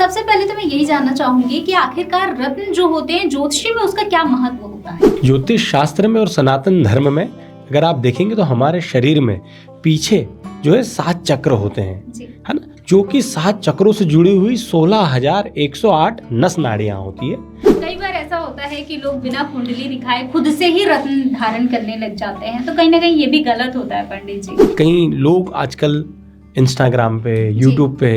सबसे पहले तो मैं यही जानना चाहूंगी कि आखिरकार रत्न जो होते हैं ज्योतिषी में उसका क्या महत्व होता है। ज्योतिष शास्त्र में और सनातन धर्म में अगर आप देखेंगे तो हमारे शरीर में पीछे जो है 7 चक्र होते हैं, है ना, जो कि 7 चक्रों से जुड़ी हुई 16,108 नस नाड़ियां होती है। कई बार ऐसा होता है कि लोग बिना कुंडली दिखाए खुद से ही रत्न धारण करने लग जाते हैं, तो कहीं ना कहीं ये भी गलत होता है पंडित जी। कई लोग आजकल इंस्टाग्राम पे, यूट्यूब पे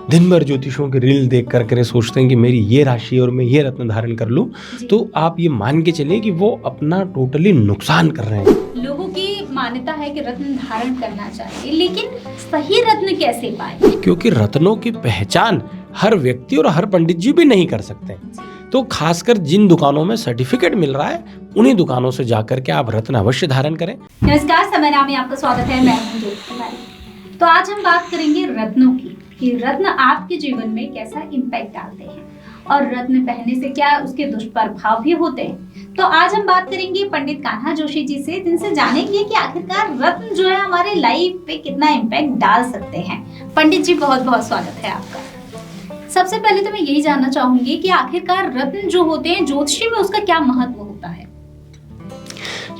दिन भर ज्योतिषों के रील देख कर सोचते हैं कि मेरी ये राशि और मैं ये रत्न धारण कर लूं, तो आप ये मान के चलिए कि वो अपना टोटली नुकसान कर रहे हैं। लोगों की मान्यता है कि रत्न धारण करना चाहिए, लेकिन सही रत्न कैसे पाए? क्योंकि रत्नों की पहचान हर व्यक्ति और हर पंडित जी भी नहीं कर सकते। तो खासकर जिन दुकानों में सर्टिफिकेट मिल रहा है उन्हीं दुकानों से जाकर के आप रत्न अवश्य धारण करें। नमस्कार, समय नाम में आपका स्वागत है। मैं हूं ज्योति कुमारी। तो आज हम बात करेंगे रत्नों की, कि रत्न आपके जीवन में कैसा इम्पैक्ट डालते हैं और रत्न पहनने से क्या उसके दुष्प्रभाव भी होते हैं। तो आज हम बात करेंगे पंडित कान्हा जोशी जी से, जिनसे जानेंगे कि आखिरकार रत्न जो है हमारे लाइफ पे कितना इम्पैक्ट डाल सकते हैं। पंडित जी, बहुत बहुत स्वागत है आपका। सबसे पहले तो मैं यही जानना चाहूंगी कि आखिरकार रत्न जो होते हैं ज्योतिषी में उसका क्या महत्व होता है।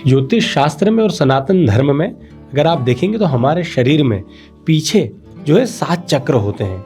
ज्योतिष शास्त्र में और सनातन धर्म में अगर आप देखेंगे तो हमारे शरीर में पीछे जो है 7 चक्र होते हैं,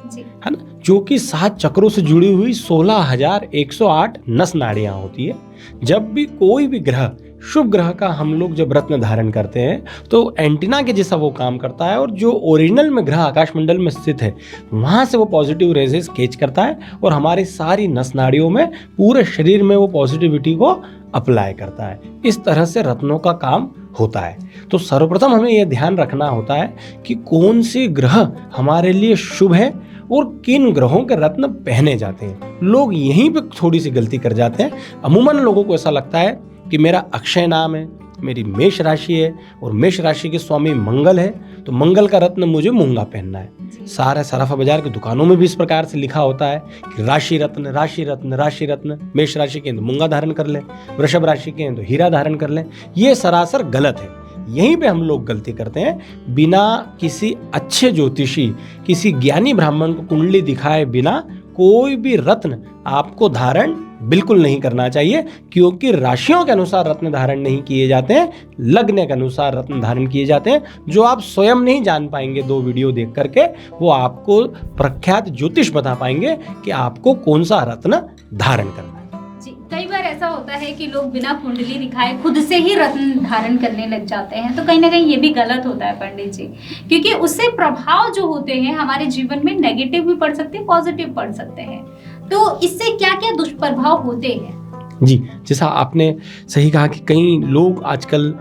है ना, जो कि 7 चक्रों से जुड़ी हुई 16,108 नस नाड़ियां होती है। जब भी कोई भी ग्रह, शुभ ग्रह का हम लोग जब रत्न धारण करते हैं तो एंटीना के जैसा वो काम करता है, और जो ओरिजिनल में ग्रह आकाशमंडल में स्थित है वहां से वो पॉजिटिव रेजेस कैच करता है और हमारी सारी नस नाड़ियों में, पूरे शरीर में वो पॉजिटिविटी को अप्लाई करता है। इस तरह से रत्नों का काम होता है। तो सर्वप्रथम हमें यह ध्यान रखना होता है कि कौन से ग्रह हमारे लिए शुभ है और किन ग्रहों के रत्न पहने जाते हैं। लोग यहीं पे थोड़ी सी गलती कर जाते हैं। अमूमन लोगों को ऐसा लगता है कि मेरा अक्षय नाम है, मेरी मेष राशि है और मेष राशि के स्वामी मंगल है, तो मंगल का रत्न मुझे मूंगा पहनना है। सारे सराफा बाजार की दुकानों में भी इस प्रकार से लिखा होता है कि राशि रत्न, राशि रत्न, राशि रत्न। मेष राशि के हैं तो मूंगा धारण कर लें, वृषभ राशि के हैं तो हीरा धारण कर लें। ये सरासर गलत है। यहीं पे हम लोग गलती करते हैं। बिना किसी अच्छे ज्योतिषी, किसी ज्ञानी ब्राह्मण को कुंडली दिखाए बिना कोई भी रत्न आपको धारण बिल्कुल नहीं करना चाहिए, क्योंकि राशियों के अनुसार रत्न धारण नहीं किए जाते हैं, लग्न के अनुसार रत्न धारण किए जाते हैं, जो आप स्वयं नहीं जान पाएंगे। 2 वीडियो देख करके वो आपको प्रख्यात ज्योतिष बता पाएंगे कि आपको कौन सा रत्न धारण करना है। जी, कई बार ऐसा होता है कि लोग बिना कुंडली दिखाए खुद से ही रत्न धारण करने लग जाते हैं, तो कहीं ना कहीं ये भी गलत होता है पंडित जी, क्योंकि उससे प्रभाव जो होते हैं हमारे जीवन में नेगेटिव भी पड़ सकते हैं, पॉजिटिव पड़ सकते हैं। तो इससे क्या क्या दुष्प्रभाव होते हैं? जी, जैसा आपने सही कहा कि कई लोग आजकल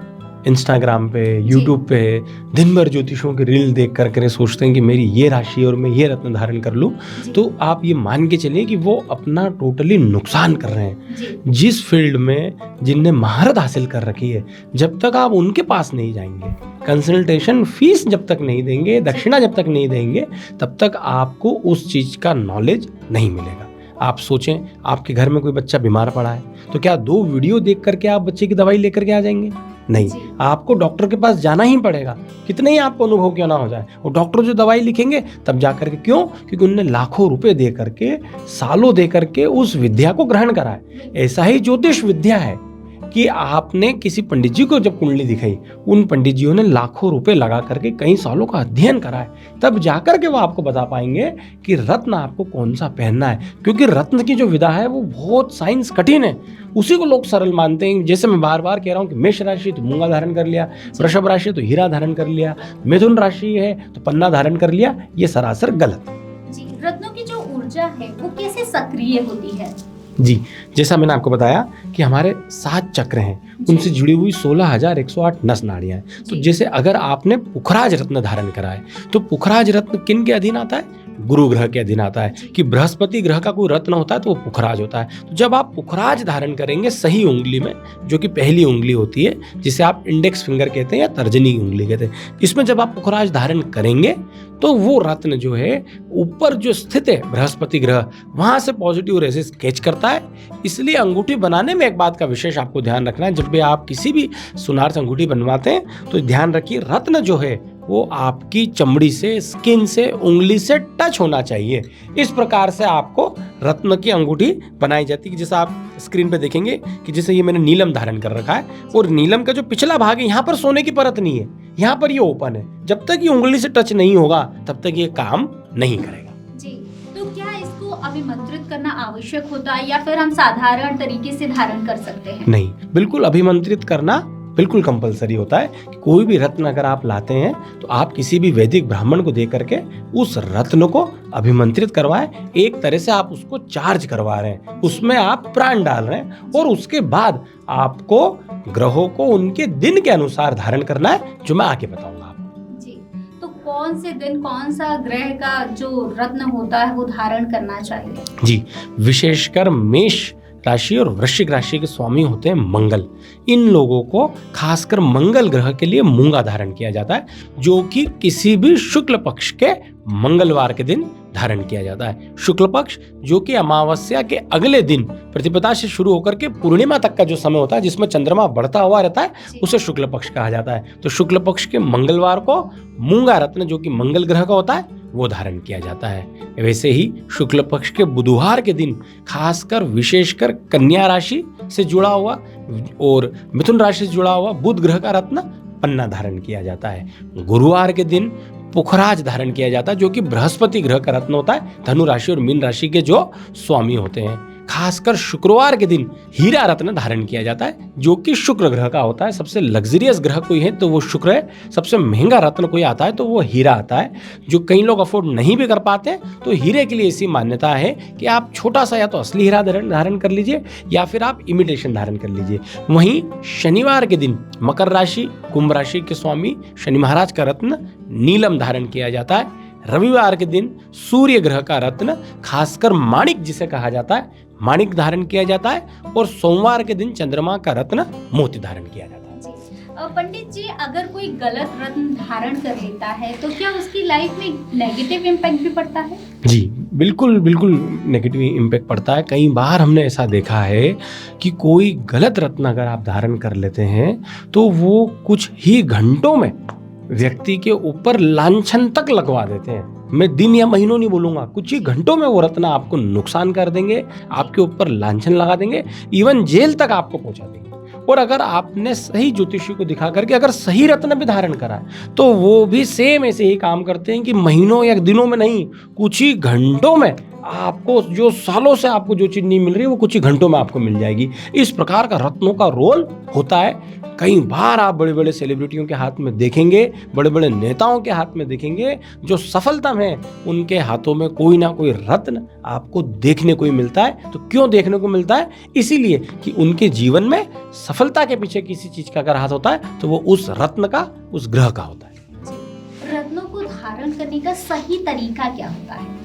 इंस्टाग्राम पे, यूट्यूब पे दिन भर ज्योतिषों के रील देख कर सोचते हैं कि मेरी ये राशि और मैं ये रत्न धारण कर लूं, तो आप ये मान के चलिए कि वो अपना टोटली नुकसान कर रहे हैं। जिस फील्ड में जिनने महारत हासिल कर रखी है, जब तक आप उनके पास नहीं जाएंगे, कंसल्टेशन फीस जब तक नहीं देंगे, दक्षिणा जब तक नहीं देंगे, तब तक आपको उस चीज का नॉलेज नहीं मिलेगा। आप सोचें, आपके घर में कोई बच्चा बीमार पड़ा है, तो क्या 2 वीडियो देख करके आप बच्चे की दवाई लेकर के आ जाएंगे? नहीं, आपको डॉक्टर के पास जाना ही पड़ेगा, कितने ही आपको अनुभव क्यों ना हो जाए। और डॉक्टर जो दवाई लिखेंगे तब जाकर के, क्यों? क्योंकि उन्होंने लाखों रुपए दे करके, सालों दे करके उस विद्या को ग्रहण करा है। ऐसा ही ज्योतिष विद्या है कि आपने किसी पंडित जी को जब कुंडली दिखाई, उन पंडित जियों ने लाखों रुपए लगा करके कई सालों का अध्ययन करा है, तब जाकर के वो आपको बता पाएंगे कि रत्न आपको कौन सा पहनना है। क्योंकि रत्न की जो विधा है वो बहुत साइंस कठिन है, उसी को लोग सरल मानते हैं। जैसे मैं बार बार कह रहा हूँ कि मेष राशि तो मूंगा धारण कर लिया, वृषभ राशि तो हीरा धारण कर लिया, मिथुन राशि है तो पन्ना धारण कर लिया, ये सरासर गलत है। जी, रत्नों की जो ऊर्जा है वो कैसे सक्रिय होती है? जी, जैसा मैंने आपको बताया कि हमारे 7 चक्र हैं, उनसे जुड़ी हुई 16,108 नस नाड़ियां हैं। तो जैसे अगर आपने पुखराज रत्न धारण करा है, तो पुखराज रत्न किन के अधीन आता है? गुरु ग्रह के अधीन आता है। कि बृहस्पति ग्रह का कोई रत्न होता है तो वो पुखराज होता है। तो जब आप पुखराज धारण करेंगे सही उंगली में, जो कि पहली उंगली होती है, जिसे आप इंडेक्स फिंगर कहते हैं या तर्जनी उंगली कहते हैं, इसमें जब आप पुखराज धारण करेंगे तो वो रत्न जो है ऊपर जो स्थित है बृहस्पति ग्रह, वहां से पॉजिटिव रेजेस कैच करता है। इसलिए अंगूठी बनाने में एक बात का विशेष आपको ध्यान रखना है, जब भी आप किसी भी सुनार से अंगूठी बनवाते हैं तो ध्यान रखिए रत्न जो है वो आपकी चमड़ी से, स्किन से, उंगली से टच होना चाहिए। इस प्रकार से आपको रत्न की अंगूठी बनाई जाती है। जैसे आप स्क्रीन पे देखेंगे कि जैसे ये मैंने नीलम धारण कर रखा है, और नीलम का जो पिछला भाग है यहाँ पर सोने की परत नहीं है, यहाँ पर ये ओपन है। जब तक ये उंगली से टच नहीं होगा तब तक ये काम नहीं करेगा। जी, तो क्या इसको अभिमंत्रित करना आवश्यक होता है या फिर हम साधारण तरीके से धारण कर सकते हैं? नहीं, बिल्कुल अभिमंत्रित करना बिल्कुल कंपलसरी होता है। कि कोई भी रत्न अगर आप लाते हैं तो आप किसी भी वैदिक ब्राह्मण को दे करके उस रत्न को अभिमंत्रित करवाएं। एक तरह से आप उसको चार्ज करवा रहे हैं, उसमें आप प्राण डाल रहे हैं, और उसके बाद आपको ग्रहों को उनके दिन के अनुसार धारण करना है, जो मैं आगे बताऊंगा आपको। जी, तो कौन से दिन कौन सा ग्रह का जो रत्न होता है वो धारण करना चाहिए? जी, विशेषकर मेष राशि और वृश्चिक राशि के स्वामी होते हैं मंगल। इन लोगों को खासकर मंगल ग्रह के लिए मूंगा धारण किया जाता है, जो कि किसी भी शुक्ल पक्ष के मंगलवार के दिन धारण किया जाता है। शुक्ल पक्ष जो कि अमावस्या के अगले दिन प्रतिपदा से शुरू होकर के पूर्णिमा तक का जो समय होता है, जिसमें चंद्रमा बढ़ता हुआ रहता है, उसे शुक्ल पक्ष कहा जाता है। तो शुक्ल पक्ष के मंगलवार को मूंगा रत्न, जो कि मंगल ग्रह का होता है, वो धारण किया जाता है। वैसे ही शुक्ल पक्ष के बुधवार के दिन खासकर विशेषकर कन्या राशि से जुड़ा हुआ और मिथुन राशि से जुड़ा हुआ बुध ग्रह का रत्न पन्ना धारण किया जाता है। गुरुवार के दिन पुखराज धारण किया जाता है, जो कि बृहस्पति ग्रह का रत्न होता है, धनु राशि और मीन राशि के जो स्वामी होते हैं। खासकर शुक्रवार के दिन हीरा रत्न धारण किया जाता है, जो कि शुक्र ग्रह का होता है। सबसे लग्जरियस ग्रह कोई है तो वो शुक्र है। सबसे महंगा रत्न कोई आता है तो वो हीरा आता है, जो कई लोग अफोर्ड नहीं भी कर पाते। तो हीरे के लिए ऐसी मान्यता है कि आप छोटा सा या तो असली हीरा धारण कर लीजिए या फिर आप इमिटेशन धारण कर लीजिए। वहीं शनिवार के दिन मकर राशि, कुंभ राशि के स्वामी शनि महाराज का रत्न नीलम धारण किया जाता है। रविवार के दिन सूर्य ग्रह का रत्न खासकर माणिक जिसे कहा जाता है, माणिक धारण किया जाता है। और सोमवार के दिन चंद्रमा का रत्न मोती धारण किया जाता है। पंडित जी, अगर कोई गलत रत्न धारण कर लेता है तो क्या उसकी लाइफ में नेगेटिव इम्पैक्ट भी पड़ता है? जी, बिल्कुल बिल्कुल नेगेटिव इम्पैक्ट पड़ता है। कई बार हमने ऐसा देखा है कि कोई गलत रत्न अगर आप धारण कर लेते हैं तो वो कुछ ही घंटों में व्यक्ति के ऊपर लांछन तक लगवा देते हैं। मैं दिन या महीनों नहीं बोलूंगा, कुछ ही घंटों में वो रत्न आपको नुकसान कर देंगे, आपके ऊपर लांछन लगा देंगे, इवन जेल तक आपको पहुंचा देंगे। और अगर आपने सही ज्योतिषी को दिखा करके अगर सही रत्न भी धारण करा है तो वो भी सेम ऐसे ही काम करते हैं कि महीनों या दिनों में नहीं, कुछ ही घंटों में आपको जो सालों से आपको जो चीज नहीं मिल रही है वो कुछ ही घंटों में आपको मिल जाएगी। इस प्रकार का रत्नों का रोल होता है। कई बार आप बड़े बड़े सेलिब्रिटियों के हाथ में देखेंगे, बड़े बड़े नेताओं के हाथ में देखेंगे, जो सफलता में उनके हाथों में कोई ना कोई रत्न आपको देखने को ही मिलता है। तो क्यों देखने को मिलता है? इसीलिए कि उनके जीवन में सफलता के पीछे किसी चीज का अगर हाथ होता है तो वो उस रत्न का, उस ग्रह का होता है। रत्नों को धारण करने का सही तरीका क्या होता है?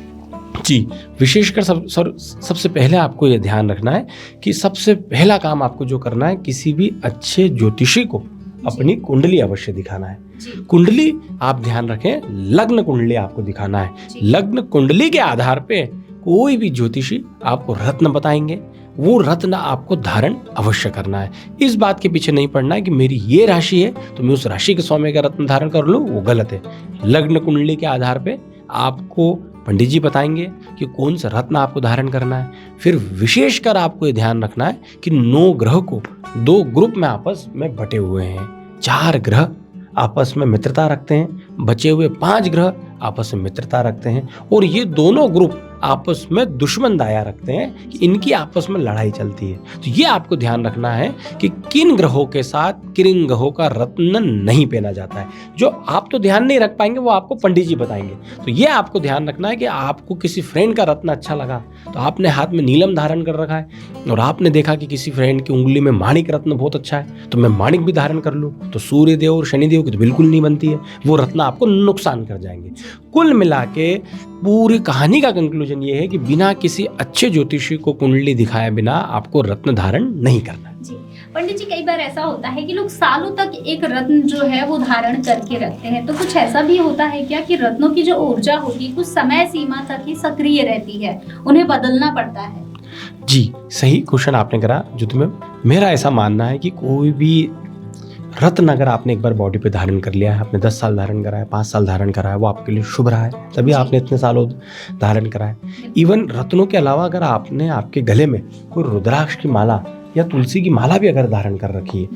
जी, विशेषकर सबसे पहले आपको यह ध्यान रखना है कि सबसे पहला काम आपको जो करना है, किसी भी अच्छे ज्योतिषी को अपनी कुंडली अवश्य दिखाना है। कुंडली आप ध्यान रखें, लग्न कुंडली आपको दिखाना है। लग्न कुंडली के आधार पे कोई भी ज्योतिषी आपको रत्न बताएंगे, वो रत्न आपको धारण अवश्य करना है। इस बात के पीछे नहीं पड़ना है कि मेरी ये राशि है तो मैं उस राशि के स्वामी का रत्न धारण कर लूं, वो गलत है। लग्न कुंडली के आधार पे आपको पंडित जी बताएंगे कि कौन सा रत्न आपको धारण करना है। फिर विशेषकर आपको ये ध्यान रखना है कि 9 ग्रह को 2 ग्रुप में आपस में बटे हुए हैं। 4 ग्रह आपस में मित्रता रखते हैं, बचे हुए 5 ग्रह आपस में मित्रता रखते हैं, और ये दोनों ग्रुप आपस में दुश्मन दाया रखते हैं कि इनकी आपस में लड़ाई चलती है। तो ये आपको ध्यान रखना है कि किन ग्रहों के साथ किन ग्रहों का रत्न नहीं पहना जाता है। जो आप तो ध्यान नहीं रख पाएंगे, वो आपको पंडित जी बताएंगे। तो ये आपको ध्यान रखना है कि आपको किसी फ्रेंड का रत्न अच्छा लगा तो आपने हाथ में नीलम धारण कर रखा है, और आपने देखा कि किसी फ्रेंड की उंगली में माणिक रत्न बहुत अच्छा है तो मैं माणिक भी धारण कर लूँ, तो सूर्य देव और शनि देव की तो बिल्कुल नहीं बनती है, वो रत्न आपको नुकसान कर जाएंगे। कुल मिला के पूरी कहानी का कंक्लूजन ये है कि बिना किसी अच्छे ज्योतिषी को कुंडली दिखाए बिना आपको रत्न धारण नहीं करना। जी पंडित जी, कई बार ऐसा होता है कि लोग सालों तक एक रत्न जो है वो धारण करके रखते हैं, तो कुछ ऐसा भी होता है क्या कि रत्नों की जो ऊर्जा होती है कुछ समय सीमा तक ही सक्रिय रहती है, उन्हें बदलना पड़ता है? जी, सही क्वेश्चन आपने करा। जो तुम्हें, मेरा ऐसा मानना है कि कोई भी रत्न अगर आपने एक बार बॉडी पे धारण कर लिया है, आपने 10 साल धारण करा है, 5 साल धारण करा है, वो आपके लिए शुभ रहा है, तभी आपने इतने सालों धारण करा है। इवन रत्नों के अलावा अगर आपने आपके गले में कोई रुद्राक्ष की माला या तुलसी की माला भी अगर धारण कर रखी है,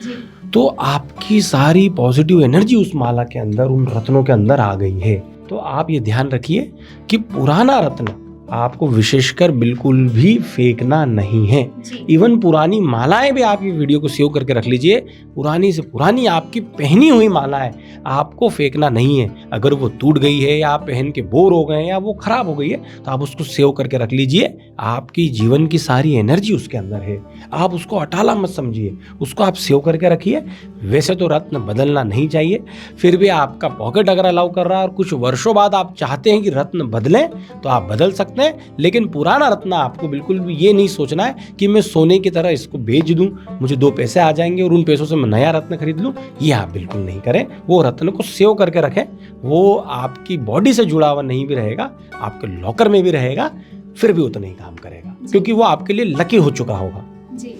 तो आपकी सारी पॉजिटिव एनर्जी उस माला के अंदर, उन रत्नों के अंदर आ गई है। तो आप ये ध्यान रखिए कि पुराना रत्न आपको विशेषकर बिल्कुल भी फेंकना नहीं है। इवन पुरानी मालाएं भी आप ये वीडियो को सेव करके रख लीजिए, पुरानी से पुरानी आपकी पहनी हुई मालाएं आपको फेंकना नहीं है। अगर वो टूट गई है या आप पहन के बोर हो गए हैं या वो खराब हो गई है, तो आप उसको सेव करके रख लीजिए। आपकी जीवन की सारी एनर्जी उसके अंदर है, आप उसको अटाला मत समझिए, उसको आप सेव करके रखिए। वैसे तो रत्न बदलना नहीं चाहिए, फिर भी आपका पॉकेट अगर अलाउ कर रहा है और कुछ वर्षों बाद आप चाहते हैं कि रत्न बदलें, तो आप बदल सकते हैं। लेकिन पुराना रत्न आपको बिल्कुल भी ये नहीं सोचना है कि मैं सोने की तरह इसको बेच दूं, मुझे 2 पैसे आ जाएंगे और उन पैसों से मैं नया रत्न खरीद लूं। ये आप बिल्कुल नहीं करें। वो रत्न को सेव करके रखें, वो आपकी बॉडी से जुड़ा हुआ नहीं भी रहेगा, आपके लॉकर में भी रहेगा, फिर भी उतना ही काम करेगा, क्योंकि वो आपके लिए लकी हो चुका होगा। जी,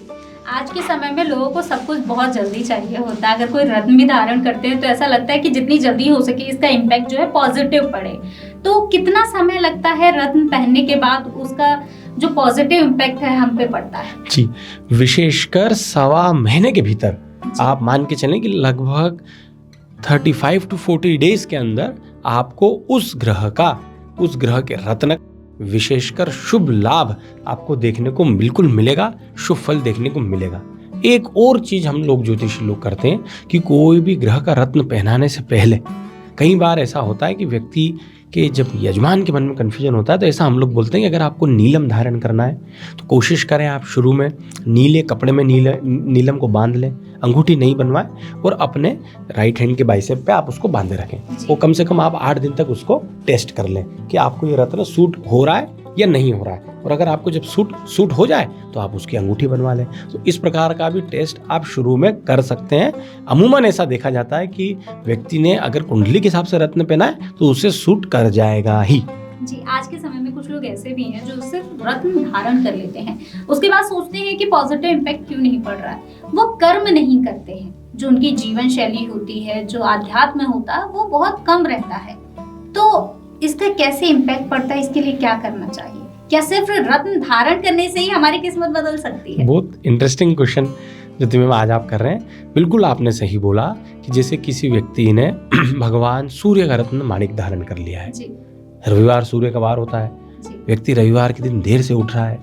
आज के समय में लोगों को सब कुछ बहुत जल्दी चाहिए होता है। अगर कोई रत्न भी धारण करते हैं तो ऐसा लगता है कि जितनी जल्दी हो सके इसका इम्पैक्ट जो है पॉजिटिव पड़े। तो कितना समय लगता है रत्न पहनने के बाद उसका जो पॉजिटिव इम्पैक्ट है हम पे पड़ता है? जी, विशेषकर 1.25 महीने के भीतर आप मान के चलें कि लगभग 35 to 40 डेज के अंदर आपको उस ग्रह के रत्न विशेषकर शुभ लाभ आपको देखने को बिल्कुल मिलेगा, शुभ फल देखने को मिलेगा। एक और चीज हम लोग ज्योतिषी लोग करते हैं कि कोई भी ग्रह का रत्न पहनाने से पहले कई बार ऐसा होता है कि व्यक्ति के जब यजमान के मन में कन्फ्यूजन होता है, तो ऐसा हम लोग बोलते हैं कि अगर आपको नीलम धारण करना है तो कोशिश करें आप शुरू में नीले कपड़े में नीलम को बांध लें, अंगूठी नहीं बनवाएं और अपने राइट हैंड के बाइसेप पे आप उसको बांधे रखें। वो कम से कम आप 8 दिन तक उसको टेस्ट कर लें कि आपको ये रत्न सूट हो रहा है या नहीं हो रहा है, और अगर आपको जब सूट हो जाए तो आप उसकी अंगूठी बनवा लें। तो इस प्रकार का भी टेस्ट आप शुरू में कर सकते हैं। अमूमन ऐसा देखा जाता है कि व्यक्ति ने अगर कुंडली के हिसाब से रत्न पहना है तो उसे सूट कर जाएगा ही। जी, आज के समय में कुछ लोग ऐसे भी हैं जो सिर्फ रत्न धारण कर लेते हैं, उसके बाद सोचते हैं कि पॉजिटिव इम्पैक्ट क्यों नहीं पड़ रहा है। वो कर्म नहीं करते हैं, जो उनकी जीवन शैली होती है, जो आध्यात्म होता है, वो बहुत कम रहता है। तो इसका कैसे इम्पैक्ट पड़ता है, इसके लिए क्या करना चाहिए? क्या सिर्फ रत्न धारण करने से ही हमारी किस्मत बदल सकती है? बहुत इंटरेस्टिंग क्वेश्चन जो मैम आज आप कर रहे हैं। बिल्कुल आपने सही बोला कि जैसे किसी व्यक्ति ने भगवान सूर्य का रत्न माणिक धारण कर लिया है, रविवार सूर्य का वार होता है, व्यक्ति रविवार के दिन देर से उठ रहा है,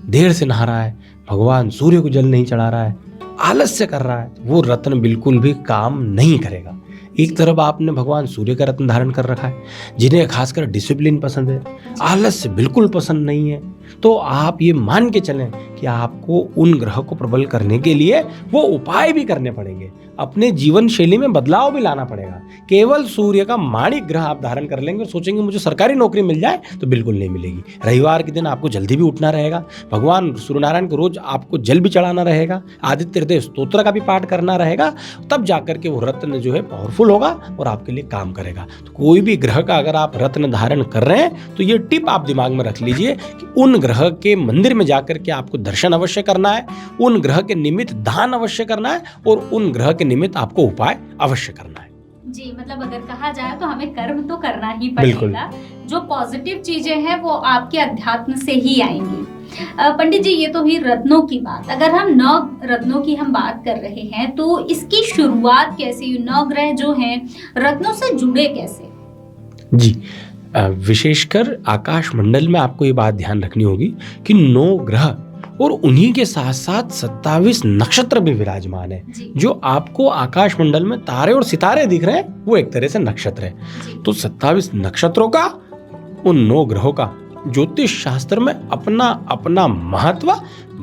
देर से नहा रहा है, भगवान सूर्य को जल नहीं चढ़ा रहा है, आलस्य कर रहा है, वो रत्न बिल्कुल भी काम नहीं करेगा। एक तरफ आपने भगवान सूर्य का रत्न धारण कर रखा है, जिन्हें खासकर डिसिप्लिन पसंद है, आलस्य बिल्कुल पसंद नहीं है, तो आप ये मान के चलें कि आपको उन ग्रह को प्रबल करने के लिए वो उपाय भी करने पड़ेंगे, अपने जीवन शैली में बदलाव भी लाना पड़ेगा। केवल सूर्य का माणिक ग्रह आप धारण कर लेंगे और सोचेंगे मुझे सरकारी नौकरी मिल जाए, तो बिल्कुल नहीं मिलेगी। रविवार के दिन आपको जल्दी भी उठना रहेगा, भगवान सूर्यनारायण को रोज आपको जल भी चढ़ाना रहेगा, आदित्य हृदय स्तोत्र का भी पाठ करना रहेगा, तब जाकर के वो रत्न जो है पावरफुल होगा और आपके लिए काम करेगा। तो कोई भी ग्रह का अगर आप रत्न धारण कर रहे हैं तो ये टिप आप दिमाग में रख लीजिए कि उन ग्रह के मंदिर में जाकर के आपको दर्शन अवश्य करना है, उन ग्रह के निमित्त दान अवश्य करना है और उन ग्रह के निमित्त आपको उपाय अवश्य करना है। जी, मतलब अगर कहा जाए तो हमें कर्म तो करना ही पड़ेगा। जो पॉजिटिव चीजें हैं वो आपके अध्यात्म से ही आएंगी। पंडित जी, ये तो हुई रत्नों की बात। अगर हम 9 रत्नों की हम बात कर रहे हैं तो इसकी शुरुआत कैसे, 9 ग्रह जो हैं रत्नों से जुड़े कैसे? जी, विशेषकर आकाश मंडल में आपको ये बात ध्यान रखनी होगी कि 9 ग्रह और उन्हीं के साथ साथ 27 नक्षत्र भी विराजमान है। जो आपको आकाश मंडल में तारे और सितारे दिख रहे हैं वो एक तरह से नक्षत्र है। तो 27 नक्षत्रों का, उन 9 ग्रहों का ज्योतिष शास्त्र में अपना अपना महत्व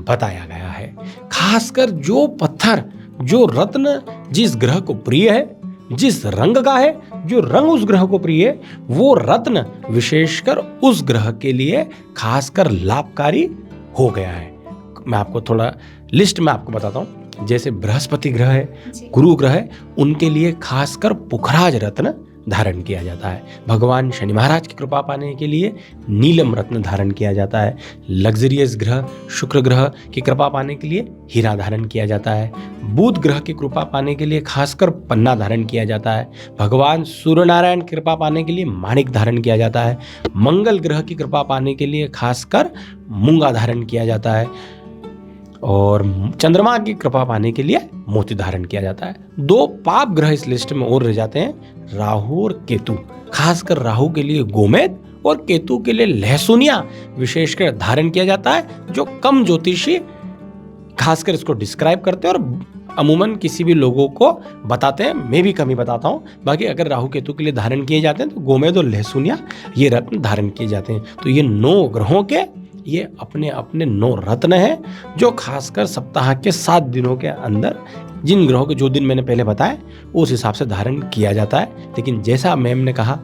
बताया गया है। खासकर जो पत्थर, जो रत्न जिस ग्रह को प्रिय है, जिस रंग का है, जो रंग उस ग्रह को प्रिय है, वो रत्न विशेषकर उस ग्रह के लिए खासकर लाभकारी हो गया है। मैं आपको थोड़ा लिस्ट में आपको बताता हूँ। जैसे बृहस्पति ग्रह है, गुरु ग्रह है, उनके लिए खासकर पुखराज रत्न धारण किया जाता है। भगवान शनि महाराज की कृपा पाने के लिए नीलम रत्न धारण किया जाता है। लग्जरियस ग्रह शुक्र ग्रह की कृपा पाने के लिए हीरा धारण किया जाता है। बुध ग्रह की कृपा पाने के लिए खासकर पन्ना धारण किया जाता है। भगवान सूर्य नारायण की कृपा पाने के लिए माणिक धारण किया जाता है। मंगल ग्रह की कृपा पाने के लिए खासकर मूंगा धारण किया जाता है। और चंद्रमा की कृपा पाने के लिए मोती धारण किया जाता है। 2 पाप ग्रह इस लिस्ट में और रह जाते हैं, राहु और केतु। खासकर राहु के लिए गोमेद और केतु के लिए लहसुनिया विशेषकर धारण किया जाता है, जो कम ज्योतिषी खासकर इसको डिस्क्राइब करते हैं और अमूमन किसी भी लोगों को बताते हैं। मैं भी कम ही बताता हूँ। बाकी अगर राहु केतु के लिए धारण किए जाते हैं तो गोमेद और लहसुनिया ये रत्न धारण किए जाते हैं। तो ये 9 ग्रहों के ये अपने अपने 9 रत्न हैं, जो खासकर सप्ताह के 7 दिनों के अंदर जिन ग्रहों के जो दिन मैंने पहले बताए उस हिसाब से धारण किया जाता है। लेकिन जैसा मैम ने कहा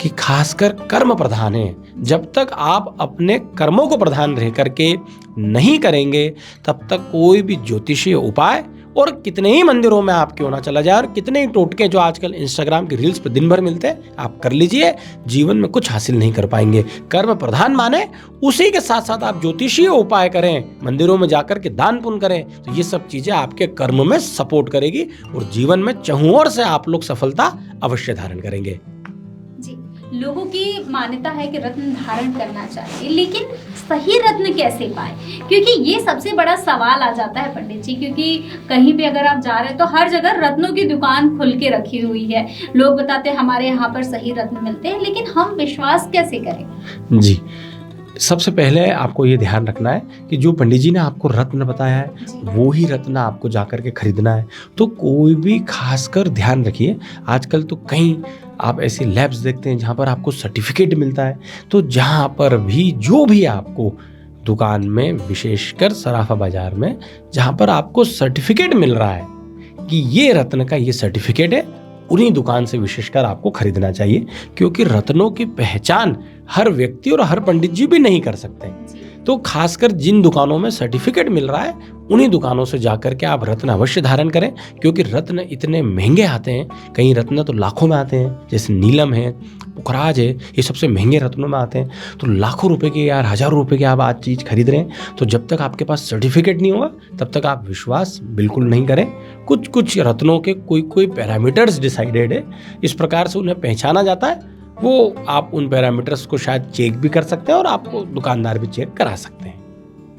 कि खासकर कर्म प्रधान है, जब तक आप अपने कर्मों को प्रधान रह करके नहीं करेंगे तब तक कोई भी ज्योतिषीय उपाय और कितने ही मंदिरों में आप क्यों ना चला जाए और कितने ही टोटके जो आजकल इंस्टाग्राम की रील्स पर दिन भर मिलते हैं आप कर लीजिए, जीवन में कुछ हासिल नहीं कर पाएंगे। कर्म प्रधान माने उसी के साथ साथ आप ज्योतिषीय उपाय करें, मंदिरों में जाकर के दान पुण्य करें, तो ये सब चीजें आपके कर्म में सपोर्ट करेगी और जीवन में चहुओर से आप लोग सफलता अवश्य धारण करेंगे। जी, लोगों की मान्यता है कि रत्न धारण करना चाहिए, लेकिन सही रत्न कैसे पाए, क्योंकि ये सबसे बड़ा सवाल आ जाता है पंडित जी। क्योंकि कहीं भी अगर आप जा रहे हैं तो हर जगह रत्नों की दुकान खुल के रखी हुई है, लोग बताते हैं हमारे यहाँ पर सही रत्न मिलते हैं, लेकिन हम विश्वास कैसे करें? जी, सबसे पहले आपको ये ध्यान रखना है कि जो पंडित जी ने आपको रत्न बताया है वो ही रत्न आपको जाकर के खरीदना है। तो कोई भी खासकर ध्यान रखिए, आजकल तो कहीं आप ऐसे लैब्स देखते हैं जहाँ पर आपको सर्टिफिकेट मिलता है। तो जहाँ पर भी जो भी आपको दुकान में, विशेषकर सराफा बाजार में, जहाँ पर आपको सर्टिफिकेट मिल रहा है कि ये रत्न का ये सर्टिफिकेट है, उन्हीं दुकान से विशेषकर आपको खरीदना चाहिए। क्योंकि रत्नों की पहचान हर व्यक्ति और हर पंडित जी भी नहीं कर सकते। तो खासकर जिन दुकानों में सर्टिफिकेट मिल रहा है उन्हीं दुकानों से जाकर के आप रत्न अवश्य धारण करें। क्योंकि रत्न इतने महंगे आते हैं, कई रत्न तो लाखों में आते हैं, जैसे नीलम है, पुखराज है, ये सबसे महंगे रत्नों में आते हैं। तो लाखों रुपए के या हजारों रुपए के आप आज चीज़ खरीद रहे हैं, तो जब तक आपके पास सर्टिफिकेट नहीं होगा तब तक आप विश्वास बिल्कुल नहीं करें। कुछ कुछ रत्नों के कोई पैरामीटर्स डिसाइडेड है, इस प्रकार से उन्हें पहचाना जाता है। वो आप उन पैरामीटर्स को शायद चेक भी कर सकते हैं और आपको दुकानदार भी चेक करा सकते हैं।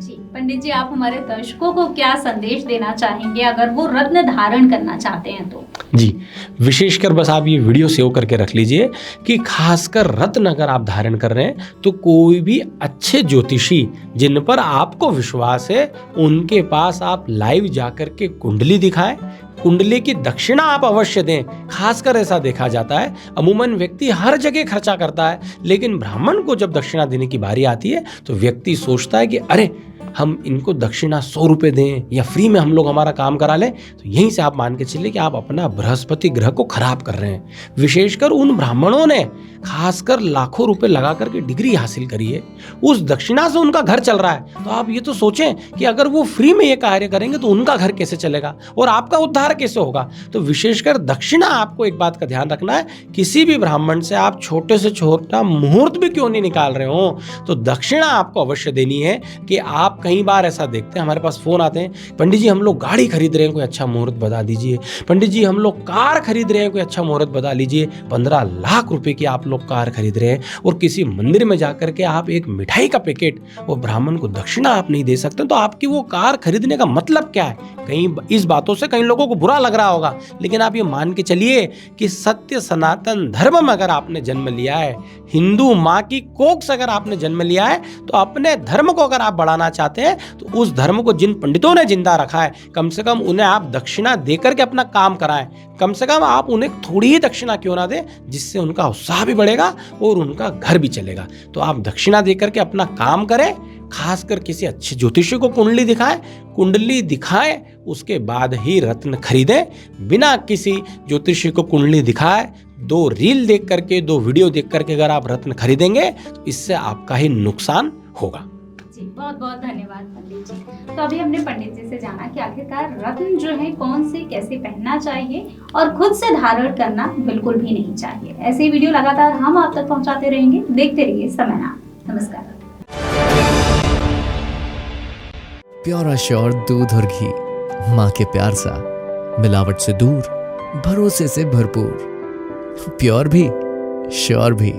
जी पंडित जी, आप हमारे दर्शकों को क्या संदेश देना चाहेंगे अगर वो रत्न धारण करना चाहते हैं तो? जी, विशेषकर बस आप ये वीडियो सेव करके रख लीजिए कि खासकर रत्न अगर आप धारण कर रहे हैं तो कोई भी अच्छे ज्योतिषी जिन पर आपको विश्वास है उनके पास आप लाइव जाकर के कुंडली दिखाएं, कुंडली की दक्षिणा आप अवश्य दें। खासकर ऐसा देखा जाता है, अमूमन व्यक्ति हर जगह खर्चा करता है, लेकिन ब्राह्मण को जब दक्षिणा देने की बारी आती है तो व्यक्ति सोचता है कि अरे हम इनको दक्षिणा 100 रुपये दें या फ्री में हम लोग हमारा काम करा लें। तो यहीं से आप मान के चलिए कि आप अपना बृहस्पति ग्रह को खराब कर रहे हैं। विशेषकर उन ब्राह्मणों ने खासकर लाखों रुपए लगा करके डिग्री हासिल करी है, उस दक्षिणा से उनका घर चल रहा है। तो आप ये तो सोचें कि अगर वो फ्री में ये कार्य करेंगे तो उनका घर कैसे चलेगा और आपका उद्धार कैसे होगा। तो विशेषकर दक्षिणा, आपको एक बात का ध्यान रखना है, किसी भी ब्राह्मण से आप छोटे से छोटा मुहूर्त भी क्यों नहीं निकाल रहे हो तो दक्षिणा आपको अवश्य देनी है। कि आप कई बार ऐसा देखते हैं, हमारे पास फोन आते हैं, पंडित जी हम लोग गाड़ी खरीद रहे हैं, कोई अच्छा मुहूर्त बता दीजिए। पंडित जी हम लोग कार खरीद रहे हैं, कोई अच्छा मुहूर्त बता लीजिए। 15 लाख रुपए की आप लोग कार खरीद रहे हैं और किसी मंदिर में जाकर के आप एक मिठाई का पैकेट वो ब्राह्मण को दक्षिणा आप नहीं दे सकते, तो आपकी वो कार खरीदने का मतलब क्या है? कहीं इस बातों से कई लोगों को बुरा लग रहा होगा, लेकिन आप ये मान के चलिए कि सत्य सनातन धर्म में अगर आपने जन्म लिया है, हिंदू माँ की कोख से अगर आपने जन्म लिया है, तो अपने धर्म को अगर आप बढ़ाना चाहते हैं तो उस धर्म को जिन पंडितों ने जिंदा रखा है, कम से कम उन्हें आप दक्षिणा देकर के अपना काम कराएं। कम से कम आप उन्हें थोड़ी ही दक्षिणा क्यों ना दें, जिससे उनका उत्साह भी बढ़ेगा और उनका घर भी चलेगा। तो आप दक्षिणा देकर के अपना काम करें। खासकर किसी अच्छे ज्योतिषी को कुंडली दिखाएं, उसके बाद ही रत्न खरीदें। बिना किसी ज्योतिषी को कुंडली दिखाए 2 रील देख करके, 2 वीडियो देख करके अगर आप रत्न खरीदेंगे तो इससे आपका ही नुकसान होगा। जी, बहुत बहुत धन्यवाद पंडित जी। तो अभी हमने पंडित जी से जाना कि आखिरकार रत्न जो है कौन से कैसे पहनना चाहिए और खुद से धारण करना बिल्कुल भी नहीं चाहिए। ऐसे ही वीडियो लगातार हम आप तक पहुंचाते रहेंगे। देखते रहिए समय नाम। नमस्कार। प्योर श्योर दूध और घी, माँ के प्यार सा, मिलावट से दूर, भरोसे से भरपूर, प्योर भी श्योर भी।